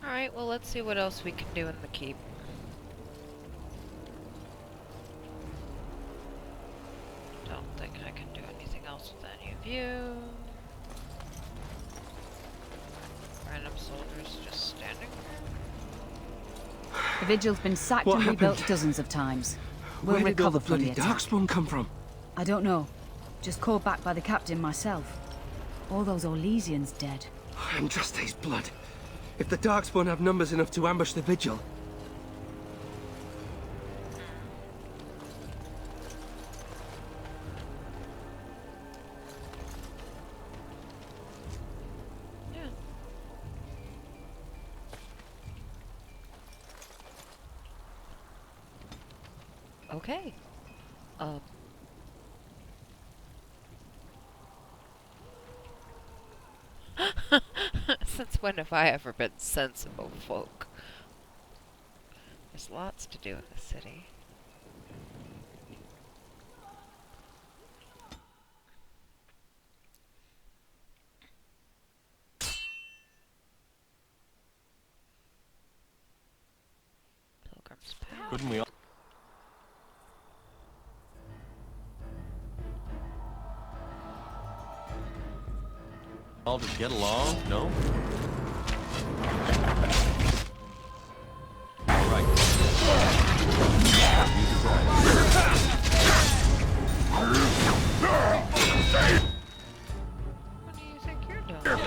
Alright, well let's see what else we can do in the keep. Don't think I can do anything else with any of you. Random soldiers just standing there. The Vigil's been sacked and rebuilt dozens of times. We'll Where did all recover the from the bloody attack. darkspawn come from? I don't know. Just called back by the captain myself. All those Orlesians dead. Andraste's blood. If the darkspawn have numbers enough to ambush the Vigil. Yeah. Okay. Since when have I ever been sensible folk? There's lots to do in the city. Pilgrim's Path. Couldn't we all just get along? No? All right. What do you think you're doing?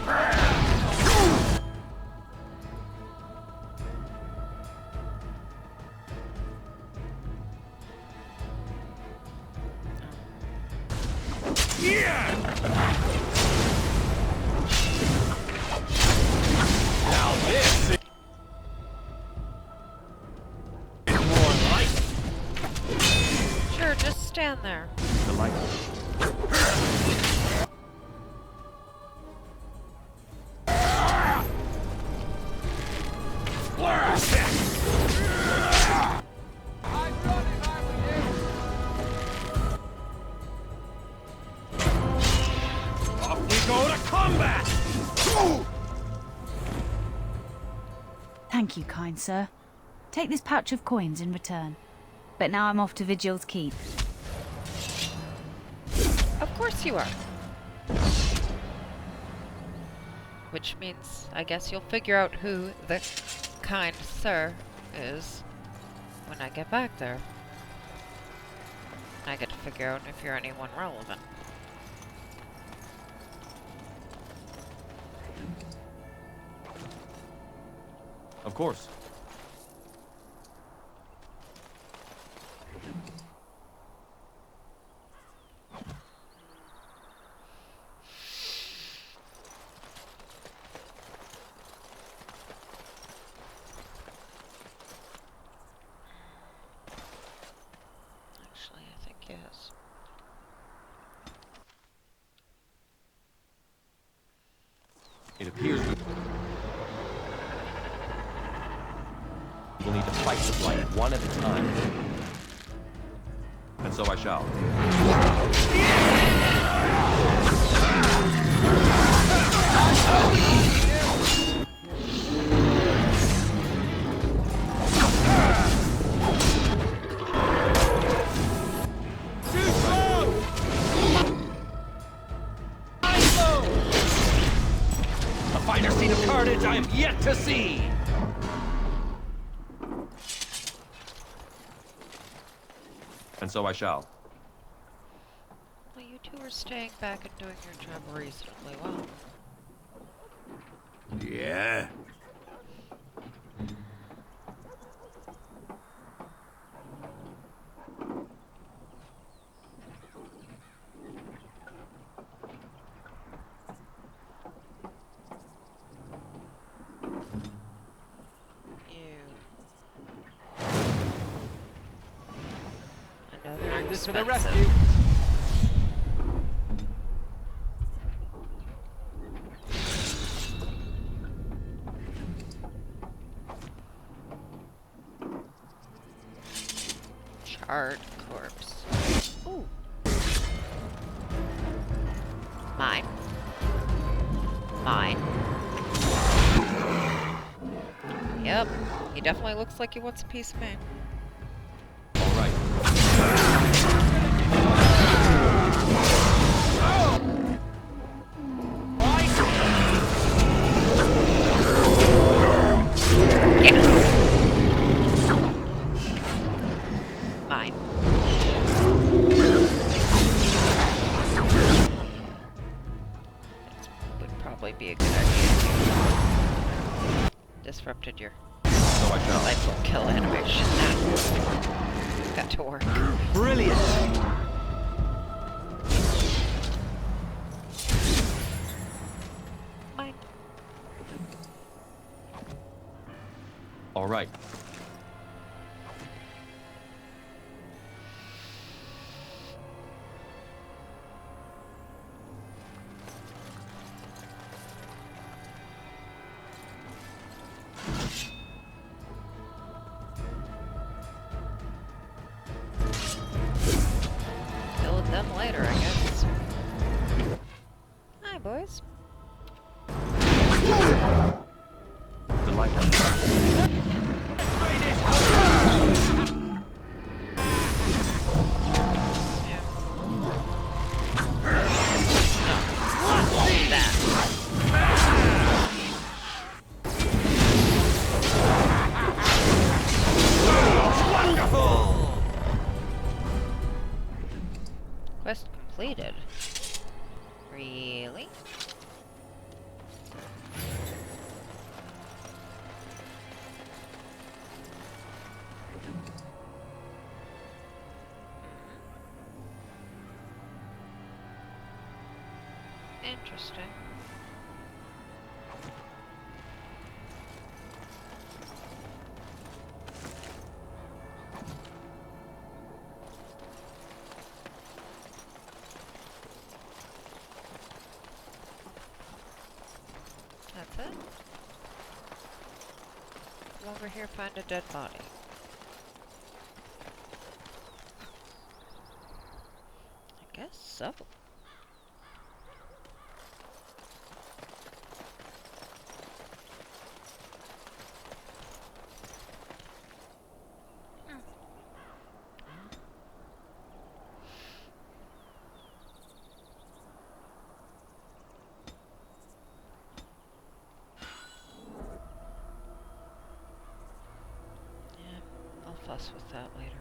Now this is more like Sure, just stand there. the light. Off we go to combat! Thank you, kind sir. Take this pouch of coins in return. But now I'm off to Vigil's keep. Of course you are. Which means, I guess you'll figure out who the kind sir is when I get back there. I get to figure out if you're anyone relevant. Of course. Actually, I think yes. It appears we'll need to fight the blight one at a time. And so I shall. A finer scene of carnage I am yet to see! And so I shall. Well, you two are staying back and doing your job reasonably well. Yeah. Another This for the expensive. rescue! Charred corpse. Ooh. Mine. Mine. Yep, he definitely looks like he wants a piece of me. All right. Mine. That would probably be a good idea. Disrupted your So I shall. rifle kill animation. Got to work. Brilliant! Mine. All right. Deal with them later, I guess. Hi, boys. Quest completed. Really? Interesting. That's it? Come over here, find a dead body. I guess so. Yeah, I'll fuss with that later.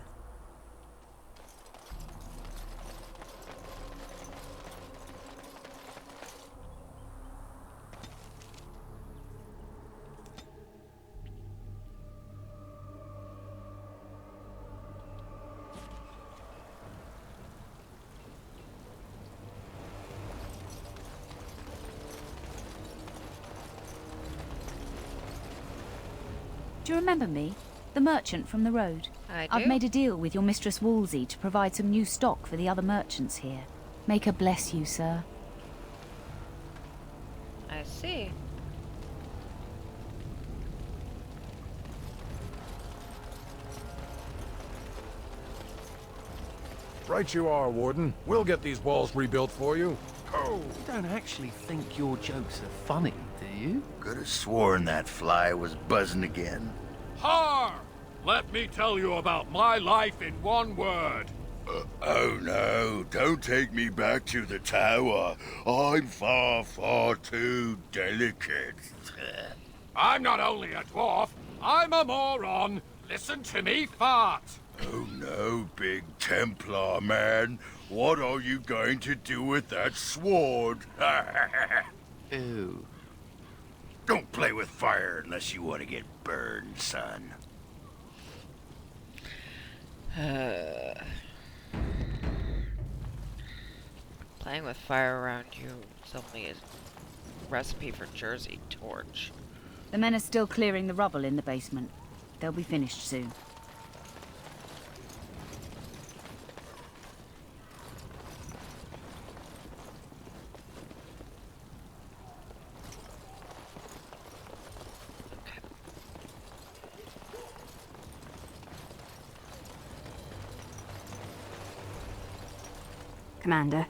Do you remember me? The merchant from the road? I do. I've made a deal with your Mistress Wolsey to provide some new stock for the other merchants here. Make her bless you, sir. I see. Right you are, Warden. We'll get these walls rebuilt for you. Oh! You don't actually think your jokes are funny, do you? Could have sworn that fly was buzzing again. Har! Let me tell you about my life in one word. Oh no, don't take me back to the tower. I'm far, far too delicate. I'm not only a dwarf, I'm a moron. Listen to me fart. Oh no, big Templar man. What are you going to do with that sword? Ew. Don't play with fire unless you want to get burned, son. Playing with fire around you is only a recipe for Jersey torch. The men are still clearing the rubble in the basement. They'll be finished soon. Commander.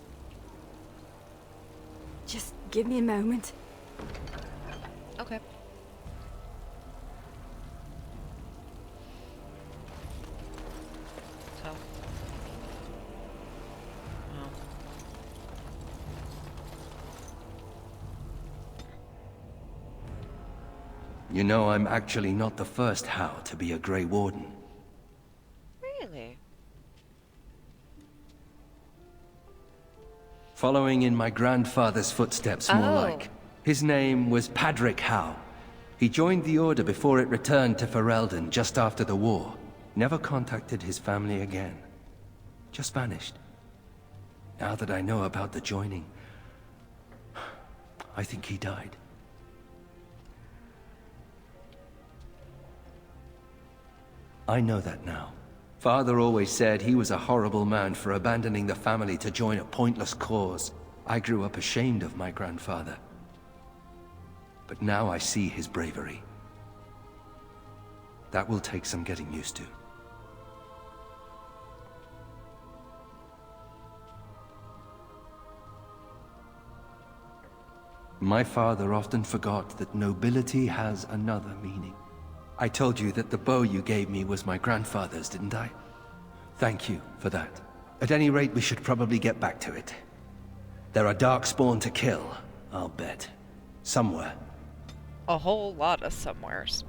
Just give me a moment. Okay. You know, I'm actually not the first How to be a Grey Warden. Really? Following in my grandfather's footsteps, more Oh. like. His name was Padric Howe. He joined the Order before it returned to Ferelden just after the war. Never contacted his family again. Just vanished. Now that I know about the joining, I think he died. I know that now. Father always said he was a horrible man for abandoning the family to join a pointless cause. I grew up ashamed of my grandfather. But now I see his bravery. That will take some getting used to. My father often forgot that nobility has another meaning. I told you that the bow you gave me was my grandfather's, didn't I? Thank you for that. At any rate, we should probably get back to it. There are Darkspawn to kill, I'll bet. Somewhere. A whole lot of somewheres.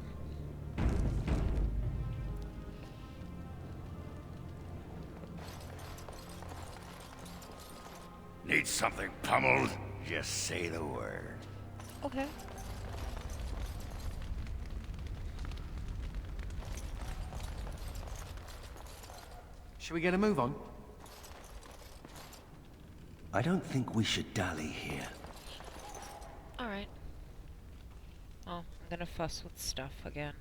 Need something pummeled? Just say the word. Okay. Should we get a move on? I don't think we should dally here. Alright. Oh, I'm gonna fuss with stuff again.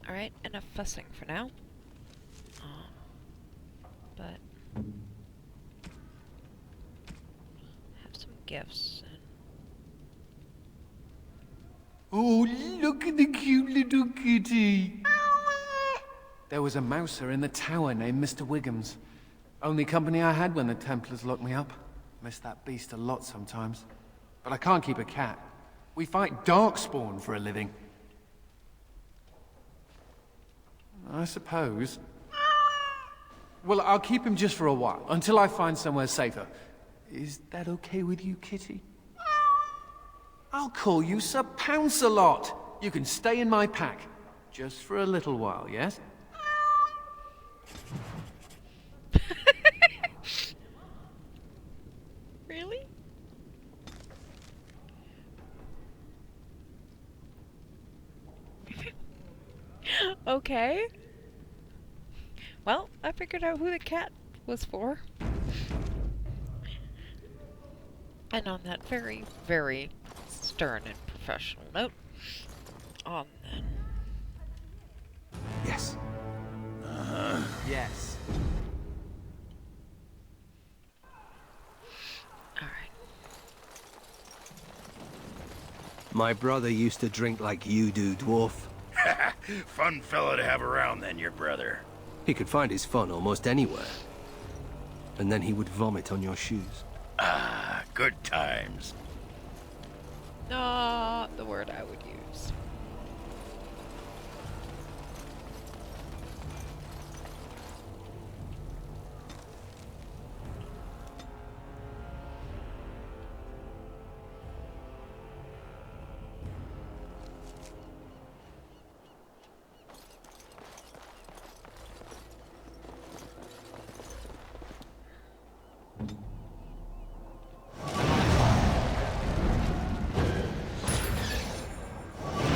Alright, enough fussing for now. But have some gifts and Oh, look at the cute little kitty. There was a mouser in the tower named Mr. Wiggums. Only company I had when the Templars locked me up. Miss that beast a lot sometimes. But I can't keep a cat. We fight Darkspawn for a living. I suppose. Well, I'll keep him just for a while, until I find somewhere safer. Is that okay with you, kitty? I'll call you Sir Pounce-a-Lot. You can stay in my pack. Just for a little while, yes? really? Okay. Well, I figured out who the cat was for. And on that very, very stern and professional note, on then. Yes. Yes. Alright. My brother used to drink like you do, dwarf. Fun fellow to have around then, your brother. He could find his fun almost anywhere. And then he would vomit on your shoes. Ah, good times. Not the word I would use.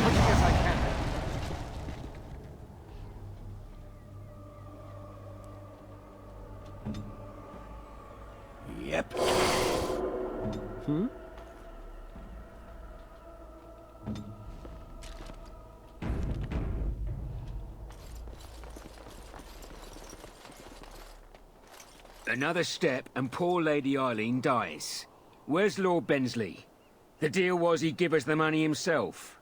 Much as I can. Yep. Another step and poor Lady Eileen dies. Where's Lord Bensley? The deal was he'd give us the money himself.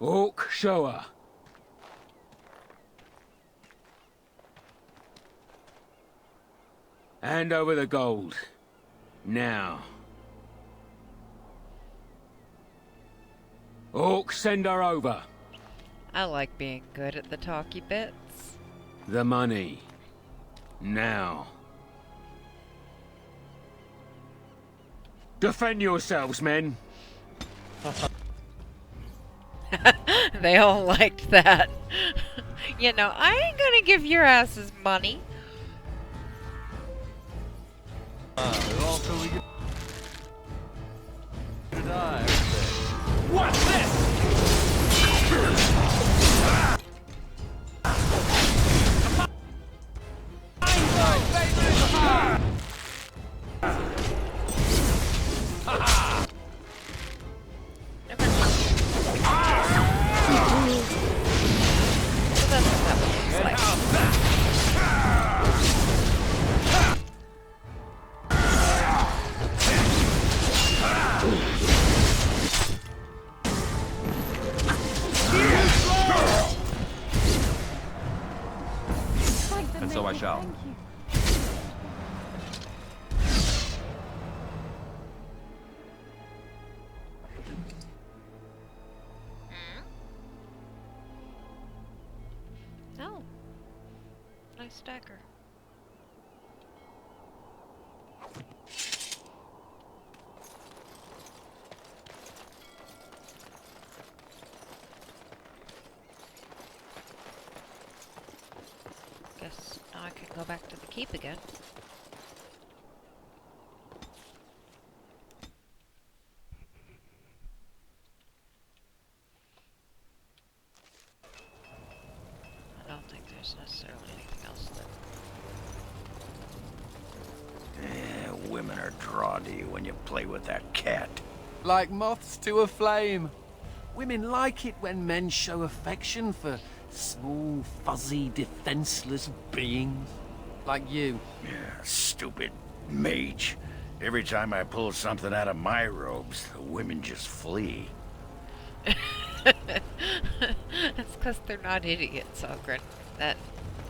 Orc, show her. Hand over the gold. Now. Orc, send her over. I like being good at the talky bits. The money. Now. Defend yourselves, men. They all liked that. You know, I ain't gonna give your asses money. What's this? So that's what that one looks like. And so I shall. Oh. Nice stacker. Guess now I can go back to the keep again. I don't think there's necessarily anything else that... Women are drawn to you when you play with that cat. Like moths to a flame. Women like it when men show affection for small, fuzzy, defenseless beings. Like you. Yeah, stupid mage. Every time I pull something out of my robes, the women just flee. That's because they're not idiots, Ogren. That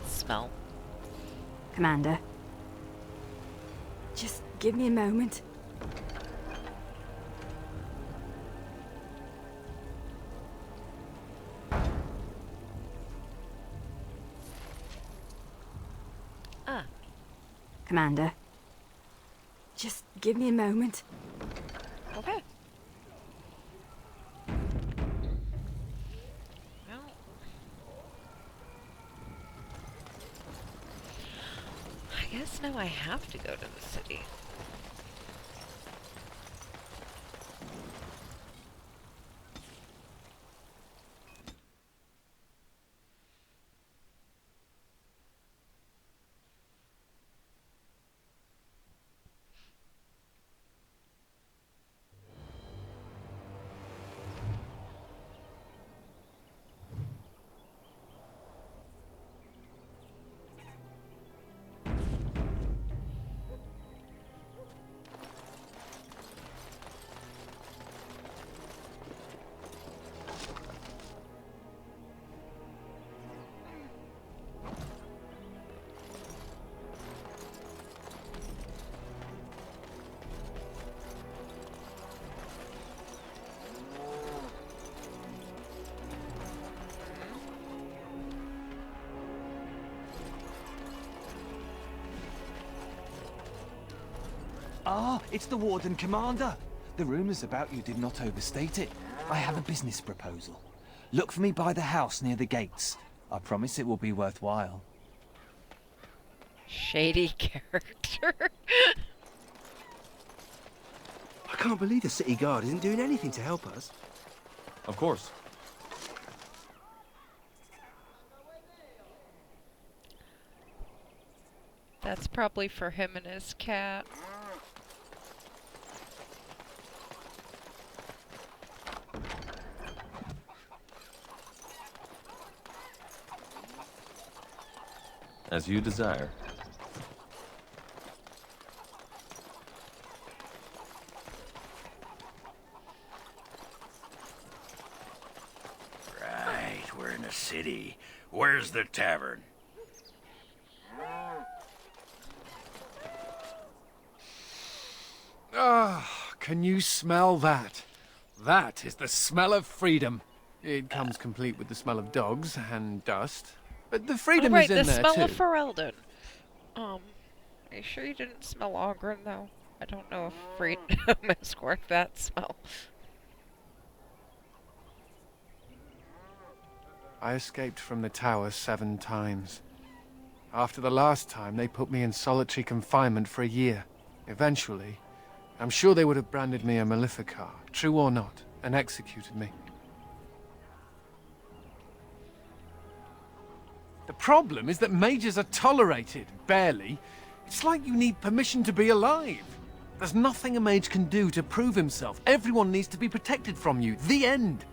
smell. Commander. Just give me a moment. Ah. Commander. Just give me a moment. Okay. Well. I guess now I have to go to the city. Ah, it's the Warden Commander. The rumours about you did not overstate it. I have a business proposal. Look for me by the house near the gates. I promise it will be worthwhile. Shady character. I can't believe the city guard isn't doing anything to help us. Of course. That's probably for him and his cat. As you desire. Right, we're in a city. Where's the tavern? Ah, can you smell that? That is the smell of freedom. It comes complete with the smell of dogs and dust. But the Oh, freedom right, is in the there smell too. of Ferelden. Are you sure you didn't smell Ogren, though? I don't know if freedom is worth that smell. I escaped from the tower 7 times. After the last time, they put me in solitary confinement for a year. Eventually, I'm sure they would have branded me a Maleficar, true or not, and executed me. The problem is that mages are tolerated, barely. It's like you need permission to be alive. There's nothing a mage can do to prove himself. Everyone needs to be protected from you. The end.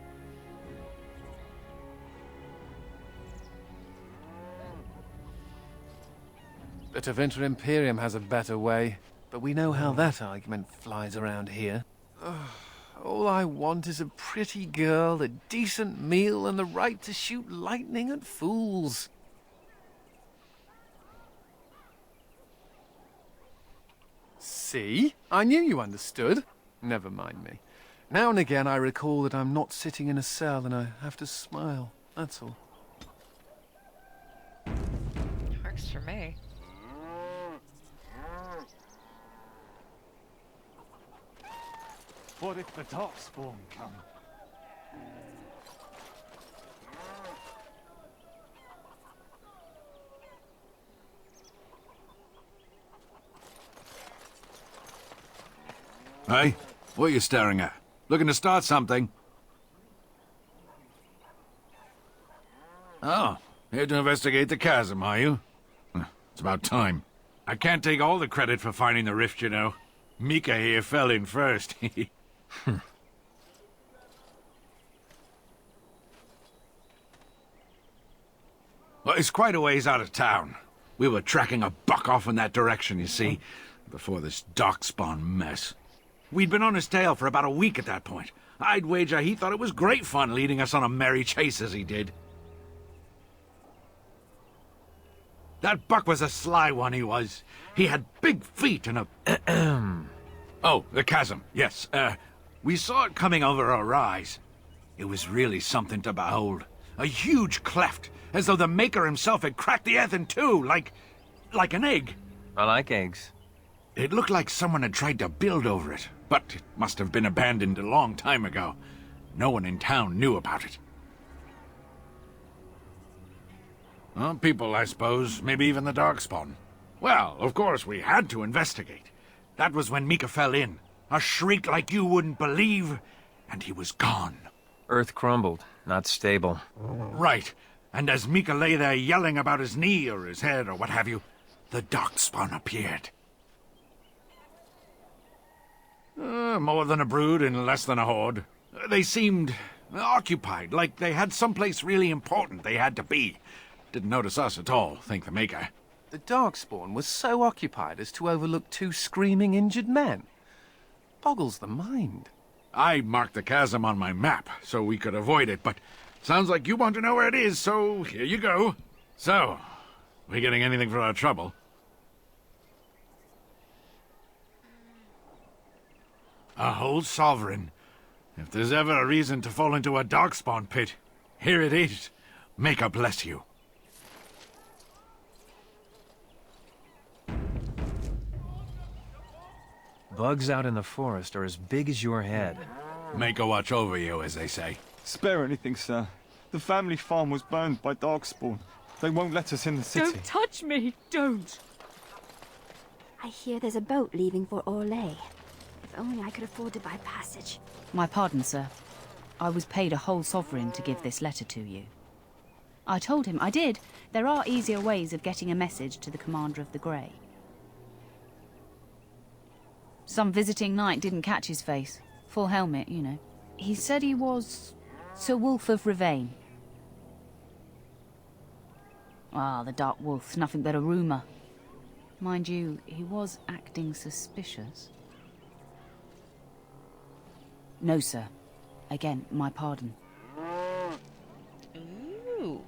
But Avinter Imperium has a better way. But we know how that argument flies around here. All I want is a pretty girl, a decent meal, and the right to shoot lightning at fools. See? I knew you understood. Never mind me. Now and again I recall that I'm not sitting in a cell and I have to smile. That's all. Works for me. What if the Darkspawn come? Hey, what are you staring at? Looking to start something? Oh, here to investigate the chasm, are you? It's about time. I can't take all the credit for finding the rift, you know. Mika here fell in first. Well, it's quite a ways out of town. We were tracking a buck off in that direction, you see, before this darkspawn mess. We'd been on his tail for about a week at that point. I'd wager he thought it was great fun leading us on a merry chase as he did. That buck was a sly one, he was. He had big feet and a... Oh, the chasm, yes. We saw it coming over a rise. It was really something to behold. A huge cleft, as though the Maker himself had cracked the earth in two, like an egg. I like eggs. It looked like someone had tried to build over it, but it must have been abandoned a long time ago. No one in town knew about it. Well, people, I suppose. Maybe even the Darkspawn. Well, of course, we had to investigate. That was when Mika fell in. A shriek like you wouldn't believe, and he was gone. Earth crumbled, not stable. Right. And as Mika lay there yelling about his knee or his head or what have you, the Darkspawn appeared. More than a brood and less than a horde. They seemed occupied, like they had someplace really important they had to be. Didn't notice us at all, thank the Maker. The Darkspawn was so occupied as to overlook 2 screaming injured men. Boggles the mind. I marked the chasm on my map so we could avoid it, but sounds like you want to know where it is, so here you go. So, we getting anything for our trouble? A whole sovereign. If there's ever a reason to fall into a Darkspawn pit, here it is. Maker bless you. Bugs out in the forest are as big as your head. Maker watch over you, as they say. Spare anything, sir. The family farm was burned by Darkspawn. They won't let us in the city. Don't touch me! Don't! I hear there's a boat leaving for Orlais. If only I could afford to buy passage. My pardon, sir. I was paid a whole sovereign to give this letter to you. I told him, I did. There are easier ways of getting a message to the Commander of the Grey. Some visiting knight didn't catch his face. Full helmet, you know. He said he was Sir Wolf of Ravain. Ah, the Dark Wolf's nothing but a rumour. Mind you, he was acting suspicious. No, sir. Again, my pardon. Ooh.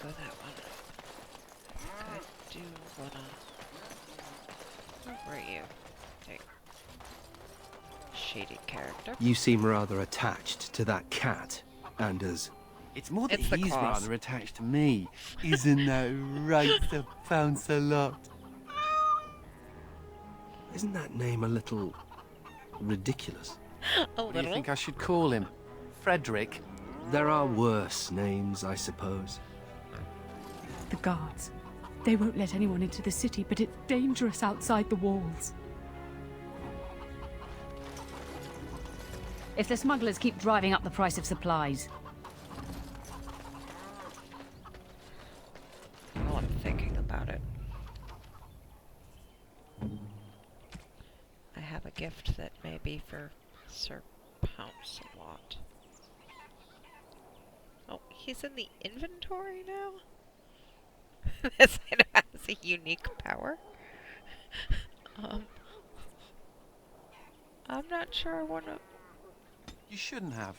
go that one. I do wanna... Where are you? There you are. Shady character. You seem rather attached to that cat, Anders. It's more that It's the he's claws. rather attached to me. Isn't that right, Sir Pounce-a-lot? Isn't that name a little ridiculous? A What do you little. think I should call him? Frederick? There are worse names, I suppose. The guards. They won't let anyone into the city, but it's dangerous outside the walls. If the smugglers keep driving up the price of supplies. Well, I'm thinking about it. I have a gift that may be for Sir Pounce-a-lot. Oh, he's in the inventory now? This item has a unique power. I'm not sure I want to... You shouldn't have.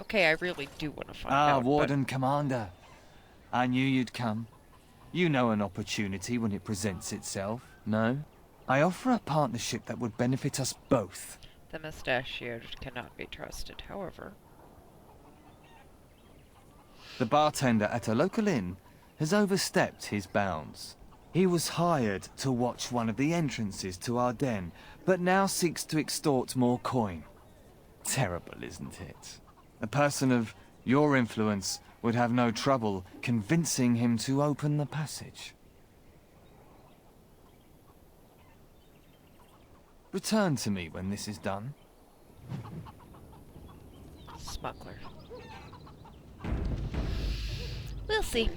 Okay, I really do want to find Ah, out. Warden Commander. I knew you'd come. You know an opportunity when it presents itself, no? I offer a partnership that would benefit us both. The mustachioed cannot be trusted, however. The bartender at a local inn has overstepped his bounds. He was hired to watch one of the entrances to our den, but now seeks to extort more coin. Terrible, isn't it? A person of your influence would have no trouble convincing him to open the passage. Return to me when this is done. Smuggler. We'll see.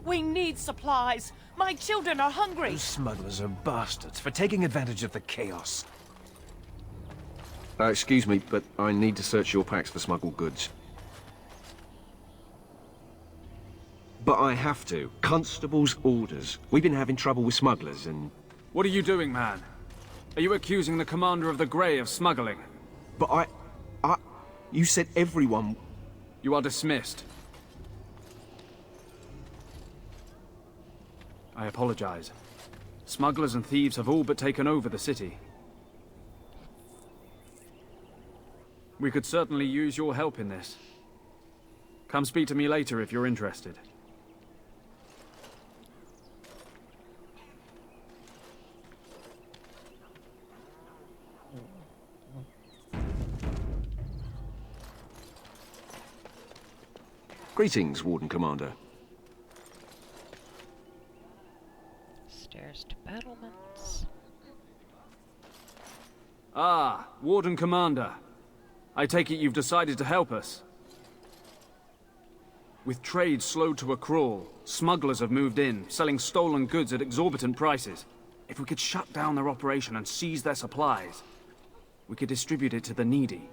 We need supplies. My children are hungry. Those smugglers are bastards for taking advantage of the chaos. Excuse me, but I need to search your packs for smuggled goods. But I have to. Constable's orders. We've been having trouble with smugglers and... What are you doing, man? Are you accusing the commander of the Grey of smuggling? But you said everyone... You are dismissed. I apologize. Smugglers and thieves have all but taken over the city. We could certainly use your help in this. Come speak to me later if you're interested. Greetings, Warden Commander. Stairs to battlements. Ah, Warden Commander. I take it you've decided to help us. With trade slowed to a crawl, smugglers have moved in, selling stolen goods at exorbitant prices. If we could shut down their operation and seize their supplies, we could distribute it to the needy.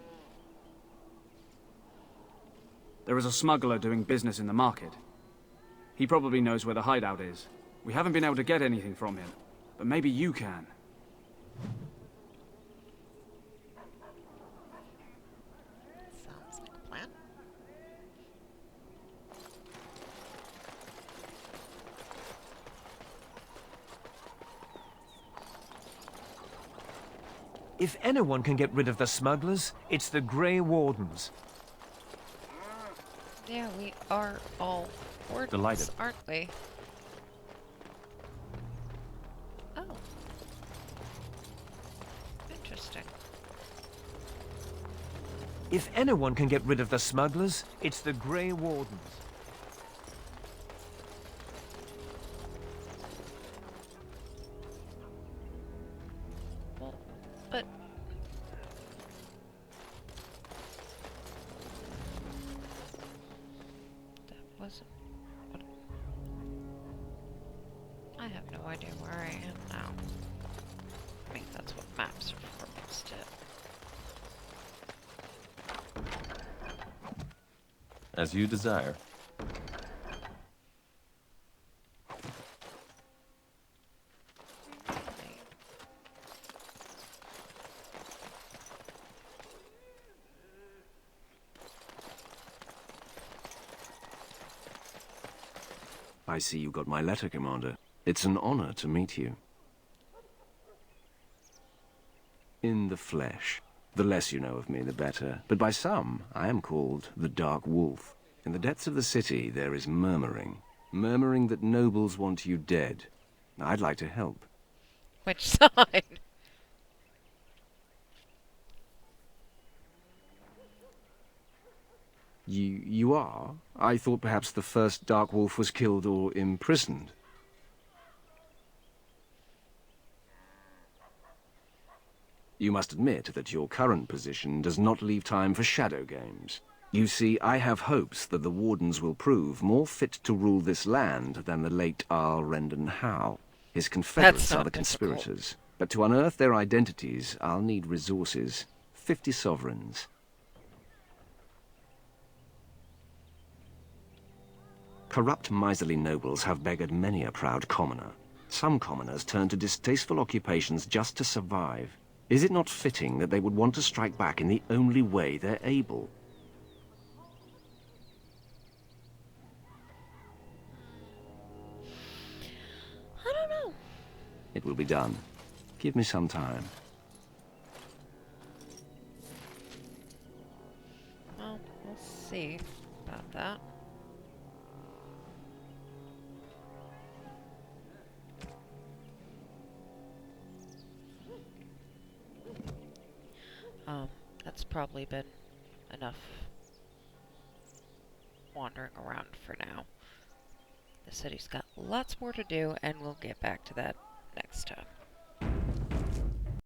There is a smuggler doing business in the market. He probably knows where the hideout is. We haven't been able to get anything from him, but maybe you can. Sounds like a plan. If anyone can get rid of the smugglers, it's the Grey Wardens. Yeah, we are all wardens, Delighted. aren't we? Oh. Interesting. If anyone can get rid of the smugglers, it's the Grey Wardens. Well, but... That wasn't... What... I have no idea where I am now. I mean, that's what maps are for, instead. As you desire. I see you got my letter, Commander. It's an honor to meet you. In the flesh. The less you know of me, the better. But by some, I am called the Dark Wolf. In the depths of the city, there is murmuring. Murmuring that nobles want you dead. I'd like to help. Which side? You are? I thought perhaps the first Dark Wolf was killed or imprisoned. You must admit that your current position does not leave time for shadow games. You see, I have hopes that the Wardens will prove more fit to rule this land than the late Arl Rendon Howe. His confederates are the conspirators. But to unearth their identities, I'll need resources. 50 sovereigns. Corrupt, miserly nobles have beggared many a proud commoner. Some commoners turn to distasteful occupations just to survive. Is it not fitting that they would want to strike back in the only way they're able? I don't know. It will be done. Give me some time. Well, we'll see about that. That's probably been enough wandering around for now. The city's got lots more to do, and we'll get back to that next time.